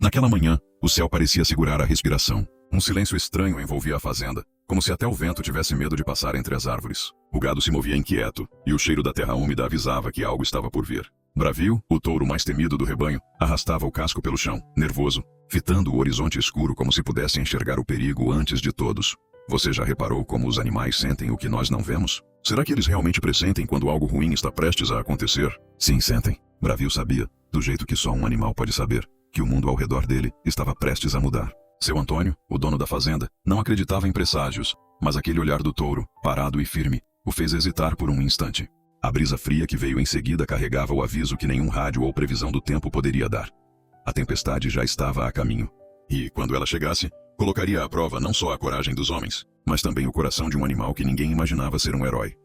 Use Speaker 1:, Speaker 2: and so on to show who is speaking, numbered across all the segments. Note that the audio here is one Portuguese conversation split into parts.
Speaker 1: Naquela manhã, o céu parecia segurar a respiração. Um silêncio estranho envolvia a fazenda, como se até o vento tivesse medo de passar entre as árvores. O gado se movia inquieto, e o cheiro da terra úmida avisava que algo estava por vir. Bravio, o touro mais temido do rebanho, arrastava o casco pelo chão, nervoso, fitando o horizonte escuro como se pudesse enxergar o perigo antes de todos. Você já reparou como os animais sentem o que nós não vemos? Será que eles realmente pressentem quando algo ruim está prestes a acontecer? Sim, sentem. Bravio sabia, do jeito que só um animal pode saber, que o mundo ao redor dele estava prestes a mudar. Seu Antônio, o dono da fazenda, não acreditava em presságios, mas aquele olhar do touro, parado e firme, o fez hesitar por um instante. A brisa fria que veio em seguida carregava o aviso que nenhum rádio ou previsão do tempo poderia dar. A tempestade já estava a caminho. E, quando ela chegasse, colocaria à prova não só a coragem dos homens, mas também o coração de um animal que ninguém imaginava ser um herói.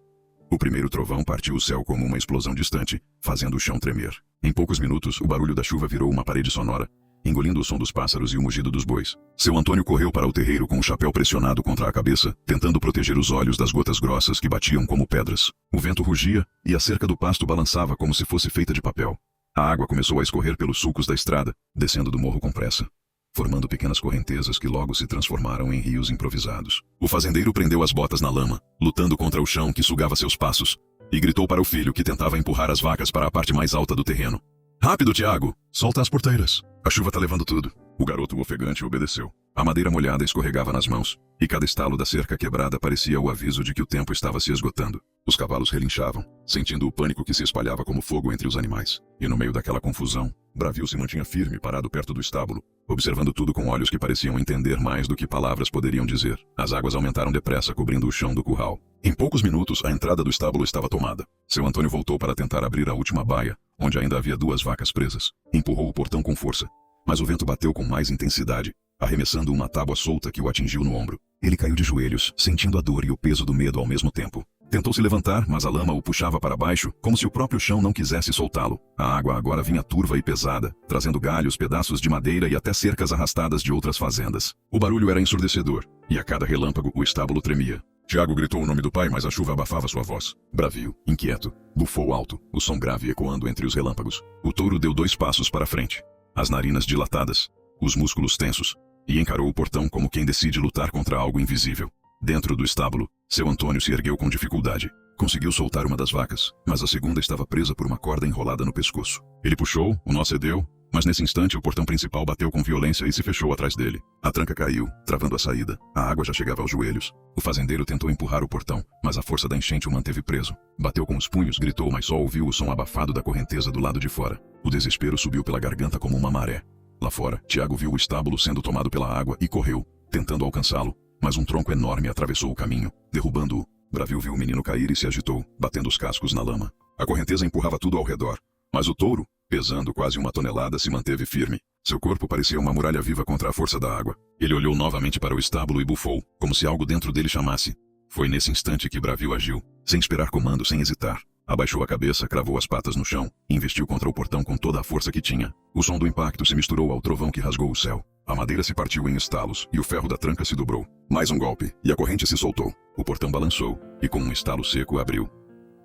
Speaker 1: O primeiro trovão partiu o céu como uma explosão distante, fazendo o chão tremer. Em poucos minutos, o barulho da chuva virou uma parede sonora, engolindo o som dos pássaros e o mugido dos bois. Seu Antônio correu para o terreiro com o chapéu pressionado contra a cabeça, tentando proteger os olhos das gotas grossas que batiam como pedras. O vento rugia, e a cerca do pasto balançava como se fosse feita de papel. A água começou a escorrer pelos sulcos da estrada, descendo do morro com pressa, formando pequenas correntezas que logo se transformaram em rios improvisados. O fazendeiro prendeu as botas na lama, lutando contra o chão que sugava seus passos, e gritou para o filho que tentava empurrar as vacas para a parte mais alta do terreno. Rápido, Tiago! Solta as porteiras! A chuva tá levando tudo. O garoto ofegante obedeceu. A madeira molhada escorregava nas mãos, e cada estalo da cerca quebrada parecia o aviso de que o tempo estava se esgotando. Os cavalos relinchavam, sentindo o pânico que se espalhava como fogo entre os animais. E no meio daquela confusão, Bravio se mantinha firme parado perto do estábulo, observando tudo com olhos que pareciam entender mais do que palavras poderiam dizer. As águas aumentaram depressa, cobrindo o chão do curral. Em poucos minutos, a entrada do estábulo estava tomada. Seu Antônio voltou para tentar abrir a última baia, onde ainda havia 2 vacas presas. Empurrou o portão com força, mas o vento bateu com mais intensidade, arremessando uma tábua solta que o atingiu no ombro. Ele caiu de joelhos, sentindo a dor e o peso do medo ao mesmo tempo. Tentou se levantar, mas a lama o puxava para baixo, como se o próprio chão não quisesse soltá-lo. A água agora vinha turva e pesada, trazendo galhos, pedaços de madeira e até cercas arrastadas de outras fazendas. O barulho era ensurdecedor, e a cada relâmpago o estábulo tremia. Tiago gritou o nome do pai, mas a chuva abafava sua voz. Bravio, inquieto, bufou alto, o som grave ecoando entre os relâmpagos. O touro deu 2 passos para frente, as narinas dilatadas, os músculos tensos, e encarou o portão como quem decide lutar contra algo invisível. Dentro do estábulo, seu Antônio se ergueu com dificuldade. Conseguiu soltar uma das vacas, mas a segunda estava presa por uma corda enrolada no pescoço. Ele puxou, o nó cedeu, mas nesse instante o portão principal bateu com violência e se fechou atrás dele. A tranca caiu, travando a saída. A água já chegava aos joelhos. O fazendeiro tentou empurrar o portão, mas a força da enchente o manteve preso. Bateu com os punhos, gritou, mas só ouviu o som abafado da correnteza do lado de fora. O desespero subiu pela garganta como uma maré. Lá fora, Tiago viu o estábulo sendo tomado pela água e correu, tentando alcançá-lo, mas um tronco enorme atravessou o caminho, derrubando-o. Bravio viu o menino cair e se agitou, batendo os cascos na lama. A correnteza empurrava tudo ao redor, mas o touro, pesando quase 1 tonelada, se manteve firme. Seu corpo parecia uma muralha viva contra a força da água. Ele olhou novamente para o estábulo e bufou, como se algo dentro dele chamasse. Foi nesse instante que Bravio agiu, sem esperar comando, sem hesitar. Abaixou a cabeça, cravou as patas no chão, e investiu contra o portão com toda a força que tinha. O som do impacto se misturou ao trovão que rasgou o céu. A madeira se partiu em estalos, e o ferro da tranca se dobrou. Mais um golpe, e a corrente se soltou. O portão balançou, e com um estalo seco abriu.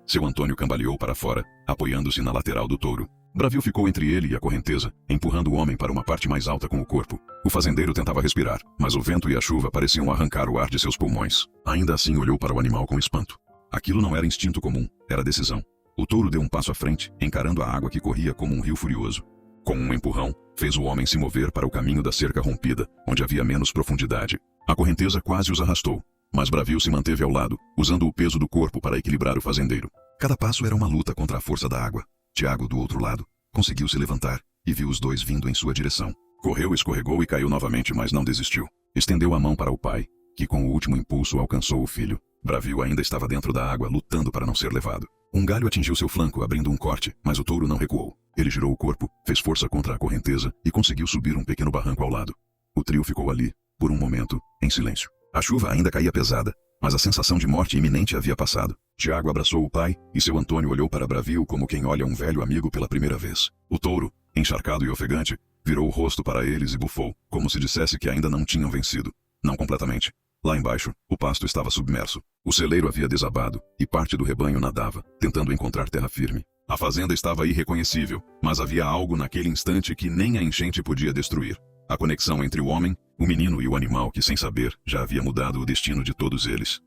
Speaker 1: Seu Antônio cambaleou para fora, apoiando-se na lateral do touro. Bravio ficou entre ele e a correnteza, empurrando o homem para uma parte mais alta com o corpo. O fazendeiro tentava respirar, mas o vento e a chuva pareciam arrancar o ar de seus pulmões. Ainda assim olhou para o animal com espanto. Aquilo não era instinto comum, era decisão. O touro deu um passo à frente, encarando a água que corria como um rio furioso. Com um empurrão, fez o homem se mover para o caminho da cerca rompida, onde havia menos profundidade. A correnteza quase os arrastou, mas Bravio se manteve ao lado, usando o peso do corpo para equilibrar o fazendeiro. Cada passo era uma luta contra a força da água. Tiago, do outro lado, conseguiu se levantar, e viu os dois vindo em sua direção. Correu, escorregou e caiu novamente, mas não desistiu. Estendeu a mão para o pai, que com o último impulso alcançou o filho. Bravio ainda estava dentro da água, lutando para não ser levado. Um galho atingiu seu flanco, abrindo um corte, mas o touro não recuou. Ele girou o corpo, fez força contra a correnteza e conseguiu subir um pequeno barranco ao lado. O trio ficou ali, por um momento, em silêncio. A chuva ainda caía pesada, mas a sensação de morte iminente havia passado. Tiago abraçou o pai, e seu Antônio olhou para Bravio como quem olha um velho amigo pela primeira vez. O touro, encharcado e ofegante, virou o rosto para eles e bufou, como se dissesse que ainda não tinham vencido. Não completamente. Lá embaixo, o pasto estava submerso. O celeiro havia desabado, e parte do rebanho nadava, tentando encontrar terra firme. A fazenda estava irreconhecível, mas havia algo naquele instante que nem a enchente podia destruir. A conexão entre o homem, o menino e o animal que, sem saber, já havia mudado o destino de todos eles.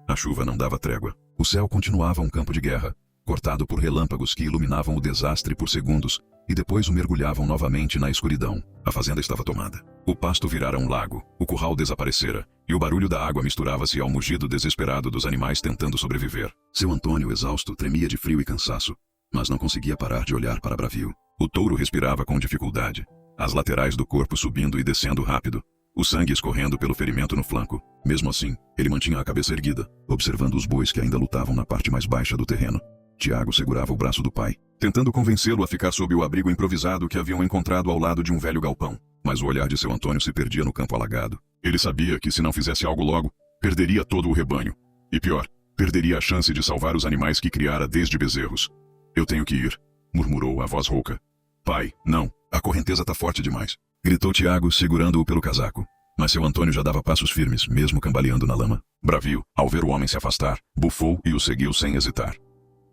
Speaker 1: A chuva não dava trégua. O céu continuava um campo de guerra, cortado por relâmpagos que iluminavam o desastre por segundos e depois o mergulhavam novamente na escuridão. A fazenda estava tomada. O pasto virara um lago, o curral desaparecera, e o barulho da água misturava-se ao mugido desesperado dos animais tentando sobreviver. Seu Antônio, exausto, tremia de frio e cansaço, mas não conseguia parar de olhar para Bravio. O touro respirava com dificuldade, as laterais do corpo subindo e descendo rápido, o sangue escorrendo pelo ferimento no flanco. Mesmo assim, ele mantinha a cabeça erguida, observando os bois que ainda lutavam na parte mais baixa do terreno. Tiago segurava o braço do pai, tentando convencê-lo a ficar sob o abrigo improvisado que haviam encontrado ao lado de um velho galpão. Mas o olhar de seu Antônio se perdia no campo alagado. Ele sabia que se não fizesse algo logo, perderia todo o rebanho. E pior, perderia a chance de salvar os animais que criara desde bezerros. "Eu tenho que ir", murmurou a voz rouca. "Pai, não, a correnteza tá forte demais", gritou Tiago, segurando-o pelo casaco. Mas seu Antônio já dava passos firmes, mesmo cambaleando na lama. Bravio, ao ver o homem se afastar, bufou e o seguiu sem hesitar.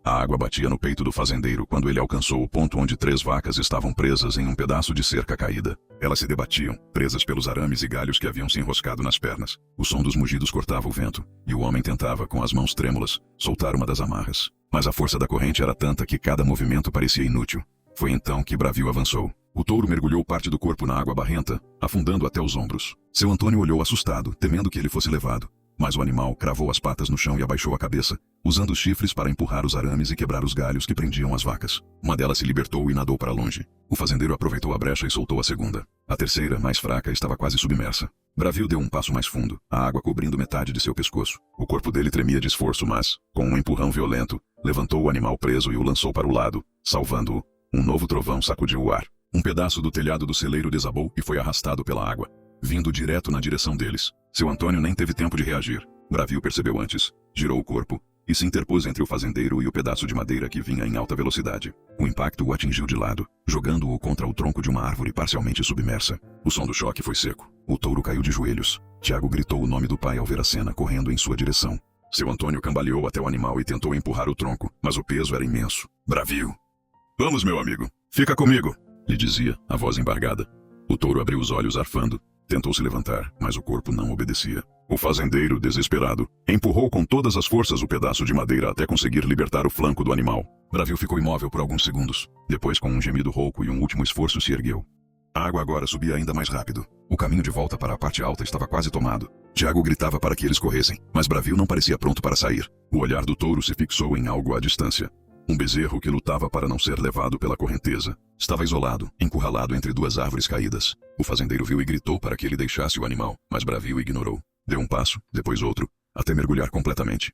Speaker 1: A água batia no peito do fazendeiro quando ele alcançou o ponto onde 3 vacas estavam presas em um pedaço de cerca caída. Elas se debatiam, presas pelos arames e galhos que haviam se enroscado nas pernas. O som dos mugidos cortava o vento, e o homem tentava, com as mãos trêmulas, soltar uma das amarras. Mas a força da corrente era tanta que cada movimento parecia inútil. Foi então que Bravio avançou. O touro mergulhou parte do corpo na água barrenta, afundando até os ombros. Seu Antônio olhou assustado, temendo que ele fosse levado. Mas o animal cravou as patas no chão e abaixou a cabeça, usando os chifres para empurrar os arames e quebrar os galhos que prendiam as vacas. Uma delas se libertou e nadou para longe. O fazendeiro aproveitou a brecha e soltou a segunda. A terceira, mais fraca, estava quase submersa. Bravio deu um passo mais fundo, a água cobrindo metade de seu pescoço. O corpo dele tremia de esforço, mas, com um empurrão violento, levantou o animal preso e o lançou para o lado, salvando-o. Um novo trovão sacudiu o ar. Um pedaço do telhado do celeiro desabou e foi arrastado pela água, vindo direto na direção deles. Seu Antônio nem teve tempo de reagir. Bravio percebeu antes, girou o corpo e se interpôs entre o fazendeiro e o pedaço de madeira que vinha em alta velocidade. O impacto o atingiu de lado, jogando-o contra o tronco de uma árvore parcialmente submersa. O som do choque foi seco. O touro caiu de joelhos. Tiago gritou o nome do pai ao ver a cena correndo em sua direção. Seu Antônio cambaleou até o animal e tentou empurrar o tronco, mas o peso era imenso. "Bravio! Vamos, meu amigo! Fica comigo!", lhe dizia, a voz embargada. O touro abriu os olhos arfando. Tentou se levantar, mas o corpo não obedecia. O fazendeiro, desesperado, empurrou com todas as forças o pedaço de madeira até conseguir libertar o flanco do animal. Bravio ficou imóvel por alguns segundos. Depois, com um gemido rouco e um último esforço, se ergueu. A água agora subia ainda mais rápido. O caminho de volta para a parte alta estava quase tomado. Tiago gritava para que eles corressem, mas Bravio não parecia pronto para sair. O olhar do touro se fixou em algo à distância. Um bezerro que lutava para não ser levado pela correnteza. Estava isolado, encurralado entre 2 árvores caídas. O fazendeiro viu e gritou para que ele deixasse o animal, mas Bravio ignorou. Deu um passo, depois outro, até mergulhar completamente.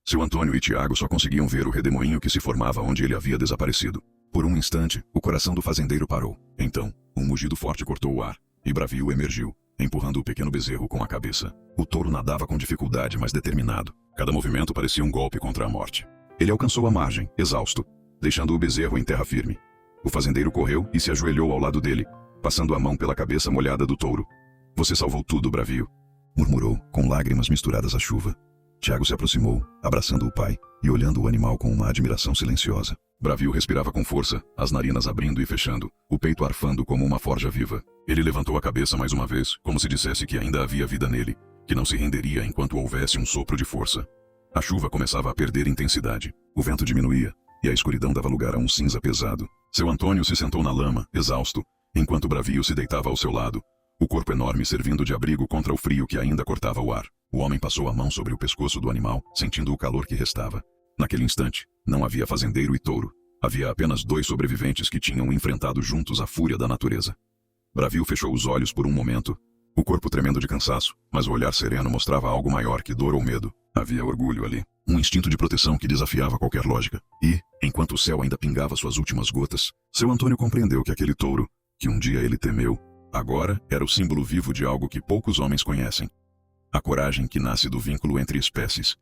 Speaker 1: Seu Antônio e Tiago só conseguiam ver o redemoinho que se formava onde ele havia desaparecido. Por um instante, o coração do fazendeiro parou. Então, um mugido forte cortou o ar, e Bravio emergiu, empurrando o pequeno bezerro com a cabeça. O touro nadava com dificuldade, mas determinado. Cada movimento parecia um golpe contra a morte. Ele alcançou a margem, exausto, deixando o bezerro em terra firme. O fazendeiro correu e se ajoelhou ao lado dele, passando a mão pela cabeça molhada do touro. "Você salvou tudo, Bravio", murmurou, com lágrimas misturadas à chuva. Tiago se aproximou, abraçando o pai e olhando o animal com uma admiração silenciosa. Bravio respirava com força, as narinas abrindo e fechando, o peito arfando como uma forja viva. Ele levantou a cabeça mais uma vez, como se dissesse que ainda havia vida nele, que não se renderia enquanto houvesse um sopro de força. A chuva começava a perder intensidade. O vento diminuía, e a escuridão dava lugar a um cinza pesado. Seu Antônio se sentou na lama, exausto, enquanto Bravio se deitava ao seu lado, o corpo enorme servindo de abrigo contra o frio que ainda cortava o ar. O homem passou a mão sobre o pescoço do animal, sentindo o calor que restava. Naquele instante, não havia fazendeiro e touro. Havia apenas 2 sobreviventes que tinham enfrentado juntos a fúria da natureza. Bravio fechou os olhos por um momento, o corpo tremendo de cansaço, mas o olhar sereno mostrava algo maior que dor ou medo. Havia orgulho ali, um instinto de proteção que desafiava qualquer lógica. E, enquanto o céu ainda pingava suas últimas gotas, seu Antônio compreendeu que aquele touro, que um dia ele temeu, agora era o símbolo vivo de algo que poucos homens conhecem. A coragem que nasce do vínculo entre espécies.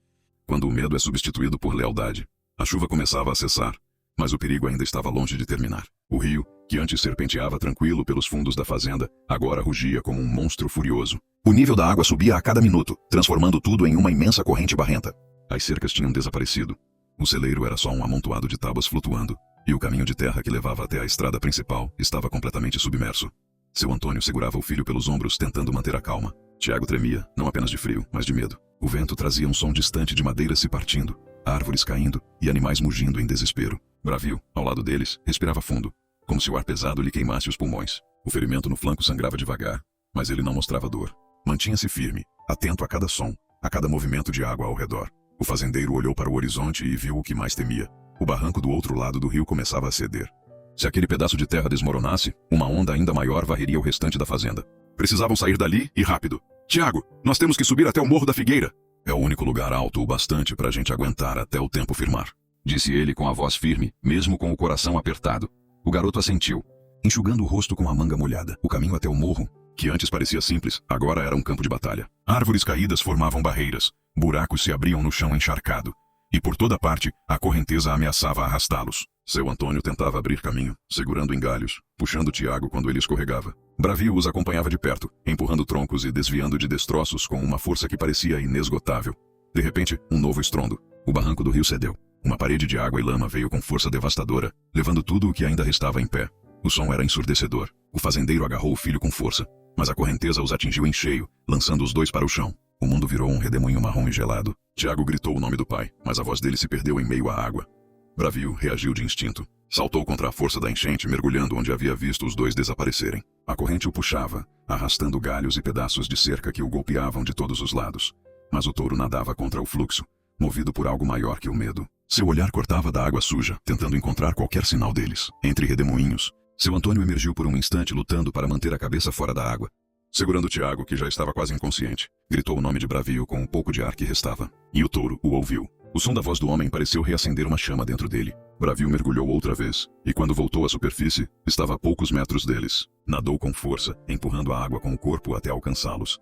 Speaker 1: Quando o medo é substituído por lealdade. A chuva começava a cessar, mas o perigo ainda estava longe de terminar. O rio, que antes serpenteava tranquilo pelos fundos da fazenda, agora rugia como um monstro furioso. O nível da água subia a cada minuto, transformando tudo em uma imensa corrente barrenta. As cercas tinham desaparecido. O celeiro era só um amontoado de tábuas flutuando, e o caminho de terra que levava até a estrada principal estava completamente submerso. Seu Antônio segurava o filho pelos ombros, tentando manter a calma. Tiago tremia, não apenas de frio, mas de medo. O vento trazia um som distante de madeiras se partindo, árvores caindo e animais mugindo em desespero. Bravio, ao lado deles, respirava fundo, como se o ar pesado lhe queimasse os pulmões. O ferimento no flanco sangrava devagar, mas ele não mostrava dor. Mantinha-se firme, atento a cada som, a cada movimento de água ao redor. O fazendeiro olhou para o horizonte e viu o que mais temia. O barranco do outro lado do rio começava a ceder. Se aquele pedaço de terra desmoronasse, uma onda ainda maior varreria o restante da fazenda. Precisavam sair dali e rápido. Tiago, nós temos que subir até o Morro da Figueira. É o único lugar alto o bastante para a gente aguentar até o tempo firmar, disse ele com a voz firme, mesmo com o coração apertado. O garoto assentiu, enxugando o rosto com a manga molhada. O caminho até o morro, que antes parecia simples, agora era um campo de batalha. Árvores caídas formavam barreiras, buracos se abriam no chão encharcado, e por toda parte a correnteza ameaçava arrastá-los. Seu Antônio tentava abrir caminho, segurando em galhos, puxando Tiago quando ele escorregava. Bravio os acompanhava de perto, empurrando troncos e desviando de destroços com uma força que parecia inesgotável. De repente, um novo estrondo. O barranco do rio cedeu. Uma parede de água e lama veio com força devastadora, levando tudo o que ainda restava em pé. O som era ensurdecedor. O fazendeiro agarrou o filho com força, mas a correnteza os atingiu em cheio, lançando os dois para o chão. O mundo virou um redemoinho marrom e gelado. Tiago gritou o nome do pai, mas a voz dele se perdeu em meio à água. Bravio reagiu de instinto. Saltou contra a força da enchente, mergulhando onde havia visto os dois desaparecerem. A corrente o puxava, arrastando galhos e pedaços de cerca que o golpeavam de todos os lados. Mas o touro nadava contra o fluxo, movido por algo maior que o medo. Seu olhar cortava da água suja, tentando encontrar qualquer sinal deles. Entre redemoinhos, seu Antônio emergiu por um instante lutando para manter a cabeça fora da água. Segurando Tiago, que já estava quase inconsciente, gritou o nome de Bravio com um pouco de ar que restava. E o touro o ouviu. O som da voz do homem pareceu reacender uma chama dentro dele. Bravio mergulhou outra vez, e quando voltou à superfície, estava a poucos metros deles. Nadou com força, empurrando a água com o corpo até alcançá-los.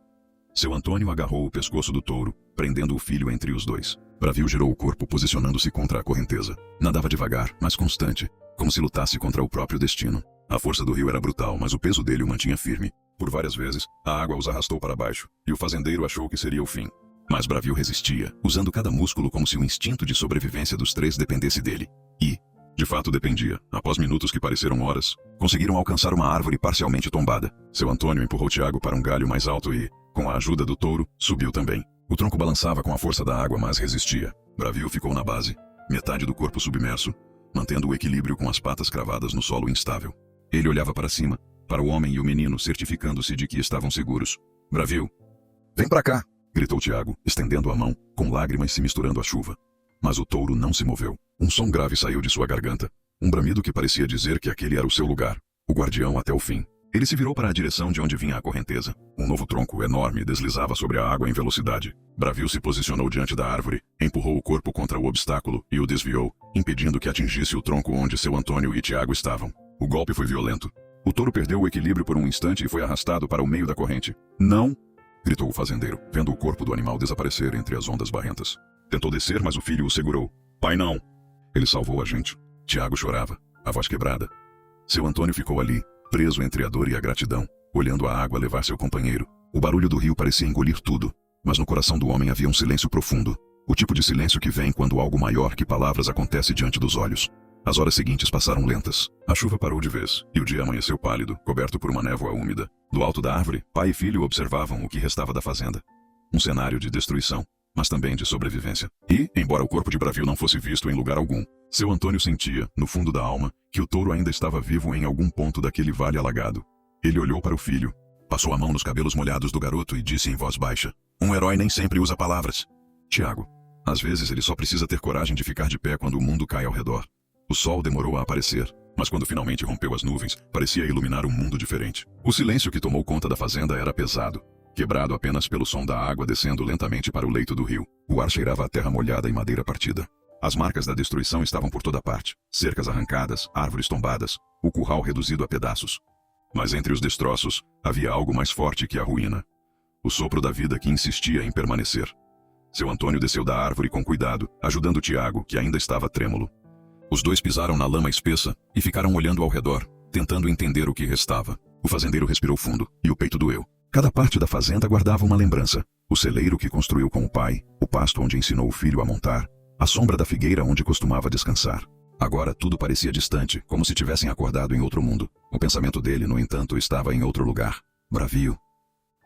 Speaker 1: Seu Antônio agarrou o pescoço do touro, prendendo o filho entre os dois. Bravio girou o corpo, posicionando-se contra a correnteza. Nadava devagar, mas constante, como se lutasse contra o próprio destino. A força do rio era brutal, mas o peso dele o mantinha firme. Por várias vezes, a água os arrastou para baixo, e o fazendeiro achou que seria o fim. Mas Bravio resistia, usando cada músculo como se o instinto de sobrevivência dos três dependesse dele. E, de fato, dependia. Após minutos que pareceram horas, conseguiram alcançar uma árvore parcialmente tombada. Seu Antônio empurrou Tiago para um galho mais alto e, com a ajuda do touro, subiu também. O tronco balançava com a força da água, mas resistia. Bravio ficou na base, metade do corpo submerso, mantendo o equilíbrio com as patas cravadas no solo instável. Ele olhava para cima, para o homem e o menino, certificando-se de que estavam seguros. Bravio! Vem pra cá! Gritou Tiago, estendendo a mão, com lágrimas se misturando à chuva. Mas o touro não se moveu. Um som grave saiu de sua garganta. Um bramido que parecia dizer que aquele era o seu lugar. O guardião até o fim. Ele se virou para a direção de onde vinha a correnteza. Um novo tronco enorme deslizava sobre a água em velocidade. Bravio se posicionou diante da árvore, empurrou o corpo contra o obstáculo e o desviou, impedindo que atingisse o tronco onde seu Antônio e Tiago estavam. O golpe foi violento. O touro perdeu o equilíbrio por um instante e foi arrastado para o meio da corrente. Não! Gritou o fazendeiro, vendo o corpo do animal desaparecer entre as ondas barrentas. Tentou descer, mas o filho o segurou. Pai, não! Ele salvou a gente. Tiago chorava, a voz quebrada. Seu Antônio ficou ali, preso entre a dor e a gratidão, olhando a água levar seu companheiro. O barulho do rio parecia engolir tudo, mas no coração do homem havia um silêncio profundo. O tipo de silêncio que vem quando algo maior que palavras acontece diante dos olhos. As horas seguintes passaram lentas. A chuva parou de vez, e o dia amanheceu pálido, coberto por uma névoa úmida. Do alto da árvore, pai e filho observavam o que restava da fazenda. Um cenário de destruição, mas também de sobrevivência. E, embora o corpo de Bravio não fosse visto em lugar algum, seu Antônio sentia, no fundo da alma, que o touro ainda estava vivo em algum ponto daquele vale alagado. Ele olhou para o filho, passou a mão nos cabelos molhados do garoto e disse em voz baixa: um herói nem sempre usa palavras. Tiago, às vezes ele só precisa ter coragem de ficar de pé quando o mundo cai ao redor. O sol demorou a aparecer, mas quando finalmente rompeu as nuvens, parecia iluminar um mundo diferente. O silêncio que tomou conta da fazenda era pesado, quebrado apenas pelo som da água descendo lentamente para o leito do rio. O ar cheirava a terra molhada e madeira partida. As marcas da destruição estavam por toda parte. Cercas arrancadas, árvores tombadas, o curral reduzido a pedaços. Mas entre os destroços, havia algo mais forte que a ruína. O sopro da vida que insistia em permanecer. Seu Antônio desceu da árvore com cuidado, ajudando Tiago, que ainda estava trêmulo. Os dois pisaram na lama espessa e ficaram olhando ao redor, tentando entender o que restava. O fazendeiro respirou fundo, e o peito doeu. Cada parte da fazenda guardava uma lembrança. O celeiro que construiu com o pai, o pasto onde ensinou o filho a montar, a sombra da figueira onde costumava descansar. Agora tudo parecia distante, como se tivessem acordado em outro mundo. O pensamento dele, no entanto, estava em outro lugar. Bravio!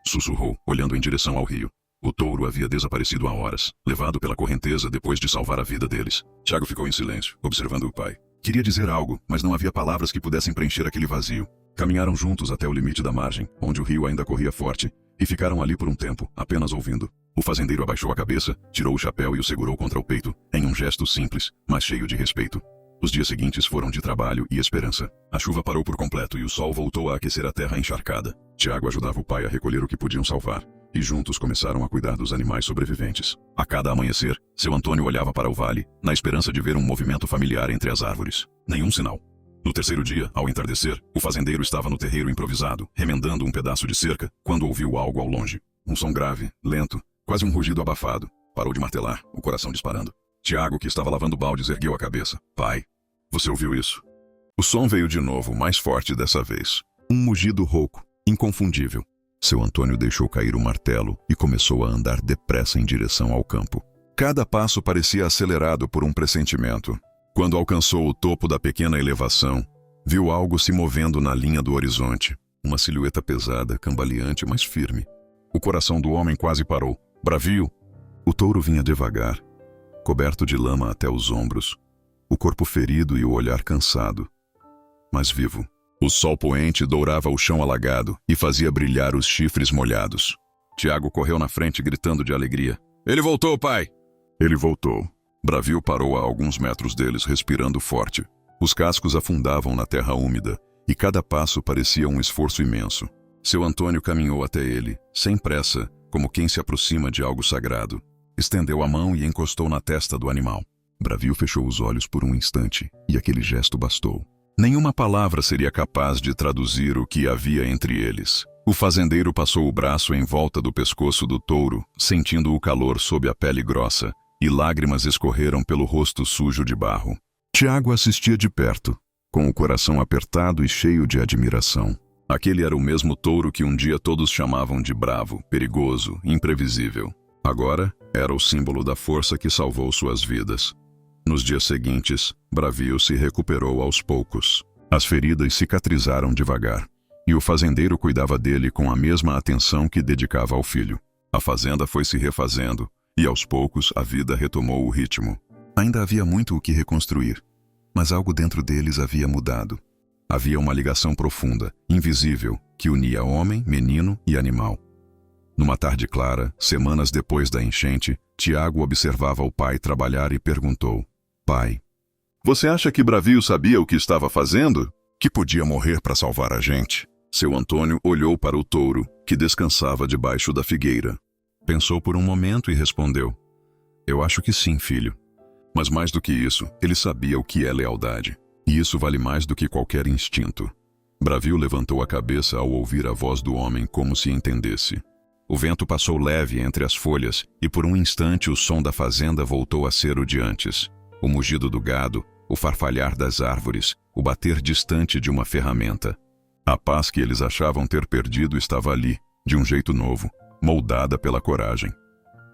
Speaker 1: Sussurrou, olhando em direção ao rio. O touro havia desaparecido há horas, levado pela correnteza depois de salvar a vida deles. Tiago ficou em silêncio, observando o pai. Queria dizer algo, mas não havia palavras que pudessem preencher aquele vazio. Caminharam juntos até o limite da margem, onde o rio ainda corria forte, e ficaram ali por um tempo, apenas ouvindo. O fazendeiro abaixou a cabeça, tirou o chapéu e o segurou contra o peito, em um gesto simples, mas cheio de respeito. Os dias seguintes foram de trabalho e esperança. A chuva parou por completo e o sol voltou a aquecer a terra encharcada. Tiago ajudava o pai a recolher o que podiam salvar, e juntos começaram a cuidar dos animais sobreviventes. A cada amanhecer, seu Antônio olhava para o vale, na esperança de ver um movimento familiar entre as árvores. Nenhum sinal. No terceiro dia, ao entardecer, o fazendeiro estava no terreiro improvisado, remendando um pedaço de cerca, quando ouviu algo ao longe. Um som grave, lento, quase um rugido abafado. Parou de martelar, o coração disparando. Tiago, que estava lavando baldes, ergueu a cabeça. Pai, você ouviu isso? O som veio de novo, mais forte dessa vez. Um mugido rouco, inconfundível. Seu Antônio deixou cair o martelo e começou a andar depressa em direção ao campo. Cada passo parecia acelerado por um pressentimento. Quando alcançou o topo da pequena elevação, viu algo se movendo na linha do horizonte. Uma silhueta pesada, cambaleante, mas firme. O coração do homem quase parou. Bravio! O touro vinha devagar, coberto de lama até os ombros, o corpo ferido e o olhar cansado, mas vivo. O sol poente dourava o chão alagado e fazia brilhar os chifres molhados. Tiago correu na frente gritando de alegria. Ele voltou, pai! Ele voltou. Bravio parou a alguns metros deles, respirando forte. Os cascos afundavam na terra úmida e cada passo parecia um esforço imenso. Seu Antônio caminhou até ele, sem pressa, como quem se aproxima de algo sagrado. Estendeu a mão e encostou na testa do animal. Bravio fechou os olhos por um instante, e aquele gesto bastou. Nenhuma palavra seria capaz de traduzir o que havia entre eles. O fazendeiro passou o braço em volta do pescoço do touro, sentindo o calor sob a pele grossa, e lágrimas escorreram pelo rosto sujo de barro. Tiago assistia de perto, com o coração apertado e cheio de admiração. Aquele era o mesmo touro que um dia todos chamavam de bravo, perigoso, imprevisível. Agora, era o símbolo da força que salvou suas vidas. Nos dias seguintes, Bravio se recuperou aos poucos. As feridas cicatrizaram devagar, e o fazendeiro cuidava dele com a mesma atenção que dedicava ao filho. A fazenda foi se refazendo, e aos poucos a vida retomou o ritmo. Ainda havia muito o que reconstruir, mas algo dentro deles havia mudado. Havia uma ligação profunda, invisível, que unia homem, menino e animal. Numa tarde clara, semanas depois da enchente, Tiago observava o pai trabalhar e perguntou: Pai, você acha que Bravio sabia o que estava fazendo? Que podia morrer para salvar a gente? Seu Antônio olhou para o touro, que descansava debaixo da figueira. Pensou por um momento e respondeu: Eu acho que sim, filho. Mas mais do que isso, ele sabia o que é lealdade. E isso vale mais do que qualquer instinto. Bravio levantou a cabeça ao ouvir a voz do homem como se entendesse. O vento passou leve entre as folhas e por um instante o som da fazenda voltou a ser o de antes. O mugido do gado, o farfalhar das árvores, o bater distante de uma ferramenta. A paz que eles achavam ter perdido estava ali, de um jeito novo, moldada pela coragem.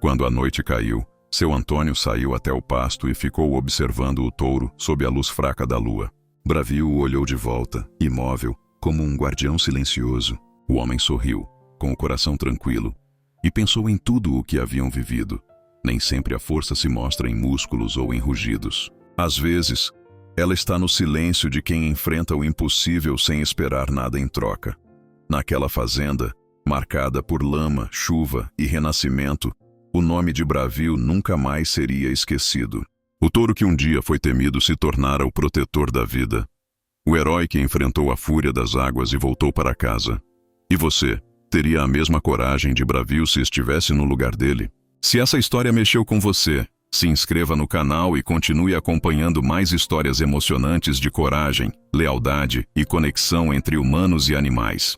Speaker 1: Quando a noite caiu, seu Antônio saiu até o pasto e ficou observando o touro sob a luz fraca da lua. Bravio o olhou de volta, imóvel, como um guardião silencioso. O homem sorriu, com o coração tranquilo, e pensou em tudo o que haviam vivido. Nem sempre a força se mostra em músculos ou em rugidos. Às vezes, ela está no silêncio de quem enfrenta o impossível sem esperar nada em troca. Naquela fazenda, marcada por lama, chuva e renascimento, o nome de Bravio nunca mais seria esquecido. O touro que um dia foi temido se tornara o protetor da vida. O herói que enfrentou a fúria das águas e voltou para casa. E você, teria a mesma coragem de Bravio se estivesse no lugar dele? Se essa história mexeu com você, se inscreva no canal e continue acompanhando mais histórias emocionantes de coragem, lealdade e conexão entre humanos e animais.